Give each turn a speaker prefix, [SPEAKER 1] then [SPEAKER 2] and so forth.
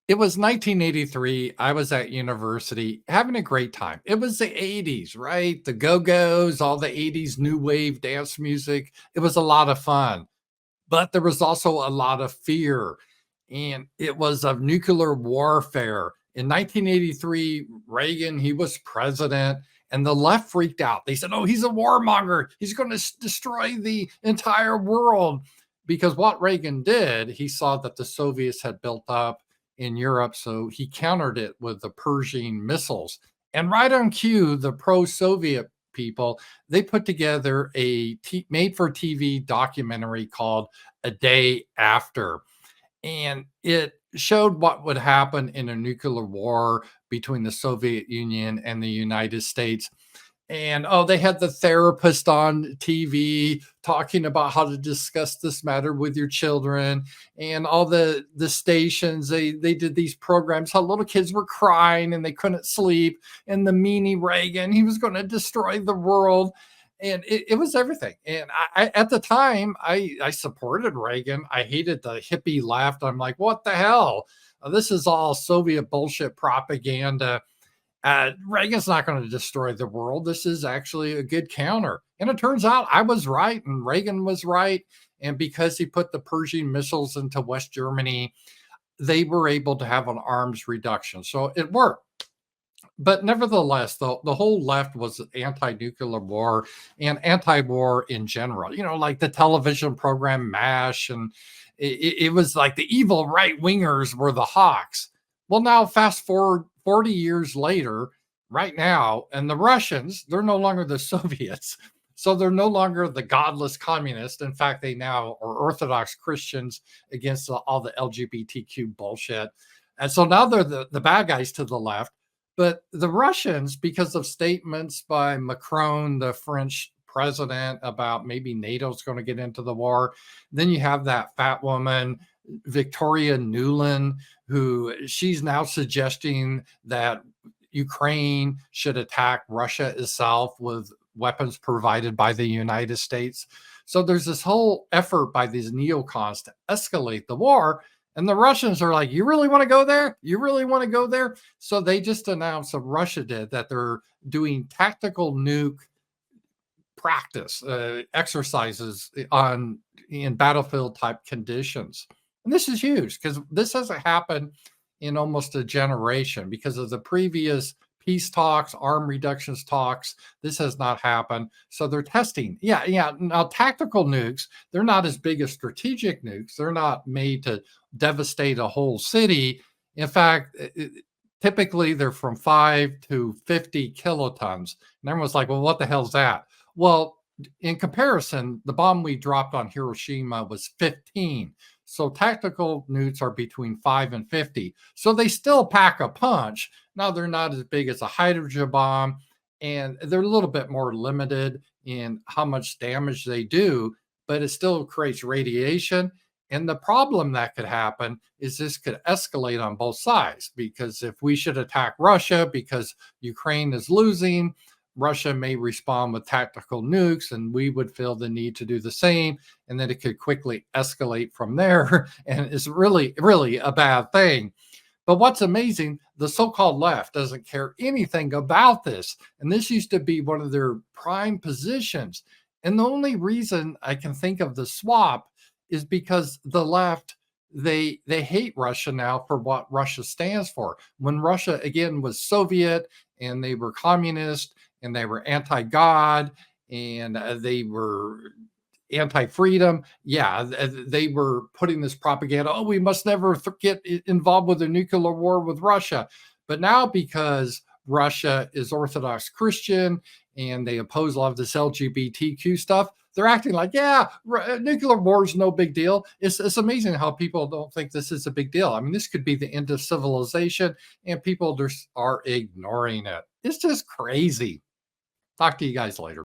[SPEAKER 1] It was 1983. I was at university having a great time. It was the 80s, right? The Go-Go's, all the 80s new wave dance music. It was a lot of fun, but there was also a lot of fear, and it was of nuclear warfare. In 1983, Reagan, he was president, and the left freaked out. They said, "Oh, he's a warmonger. He's going to destroy the entire world." Because what Reagan did, he saw that the Soviets had built up in Europe, so he countered it with the Pershing missiles. And right on cue, the pro-Soviet people, they put together a made for TV documentary called A Day After. And it showed what would happen in a nuclear war between the Soviet Union and the United States. And oh, they had the therapist on TV talking about how to discuss this matter with your children, and all the stations, they did these programs how little kids were crying and they couldn't sleep, and the meanie Reagan, he was going to destroy the world. And it was everything. And at the time, I supported Reagan. I hated the hippie left. I'm like, what the hell? This is all Soviet bullshit propaganda. Reagan's not going to destroy the world. This is actually a good counter. And it turns out I was right and Reagan was right. And because he put the Pershing missiles into West Germany, they were able to have an arms reduction. So it worked. But nevertheless, the whole left was anti-nuclear war and anti-war in general. Like the television program MASH, and it was like the evil right wingers were the hawks. Well, now fast forward 40 years later, right now, and the Russians, they're no longer the Soviets. So they're no longer the godless communists. In fact, they now are Orthodox Christians against all the LGBTQ bullshit. And so now they're the bad guys to the left. But the Russians, because of statements by Macron, the French president, about maybe NATO's going to get into the war, then you have that fat woman, Victoria Nuland, who she's now suggesting that Ukraine should attack Russia itself with weapons provided by the United States. So there's this whole effort by these neocons to escalate the war. And the Russians are like, you really want to go there? You really want to go there? So they just announced, so Russia did, that they're doing tactical nuke practice exercises in battlefield type conditions. And this is huge because this hasn't happened in almost a generation because of the previous peace talks, arm reductions talks. This has not happened. So they're testing. Yeah. Now, tactical nukes, they're not as big as strategic nukes. They're not made to devastate a whole city. In fact, typically they're from 5 to 50 kilotons. And everyone's like, well, what the hell's that? Well, in comparison, the bomb we dropped on Hiroshima was 15. So tactical nukes are between 5 and 50. So they still pack a punch. Now they're not as big as a hydrogen bomb, and they're a little bit more limited in how much damage they do, but it still creates radiation. And the problem that could happen is this could escalate on both sides, because if we should attack Russia because Ukraine is losing, Russia may respond with tactical nukes, and we would feel the need to do the same. And then it could quickly escalate from there. And it's really, really a bad thing. But what's amazing, the so-called left doesn't care anything about this. And this used to be one of their prime positions. And the only reason I can think of the swap is because the left, they hate Russia now for what Russia stands for. When Russia, again, was Soviet and they were communist and they were anti-God and they were anti-freedom. Yeah, they were putting this propaganda. Oh, we must never get involved with a nuclear war with Russia. But now, because Russia is Orthodox Christian and they oppose a lot of this LGBTQ stuff, they're acting like, yeah, nuclear war is no big deal. It's amazing how people don't think this is a big deal. I mean, this could be the end of civilization, and people just are ignoring it. It's just crazy. Talk to you guys later.